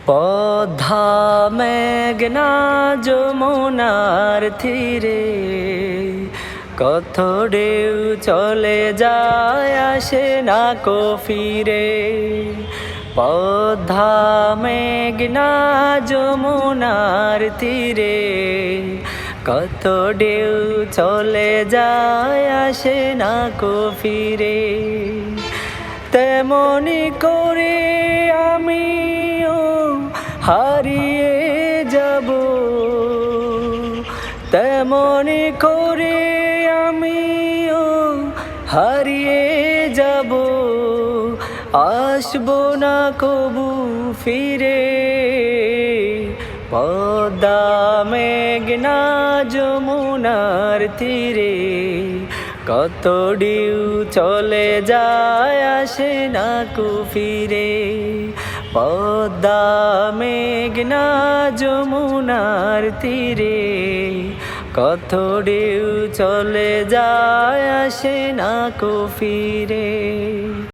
পদ্মা মেঘনা যমুনার তীরে কত ঢেউ চলে যায় আসে না কো ফিরে। পদ্মা মেঘনা যমুনার তীরে কত ঢেউ চলে যায় আসে না কো ফিরে। তেমনি করে আমিও হারিয়ে যাব, তেমনি করে আমিও হারিয়ে যাব, আসবো না কবু ফিরে। পদ্মা মেঘনা যমুনার তীরে কত ঢেউ চলে যায় আসে না কো ফিরে। পদ্মা মেঘনা যমুনার তীরে কত ঢেউ চলে যায় আসে না কো ফিরে।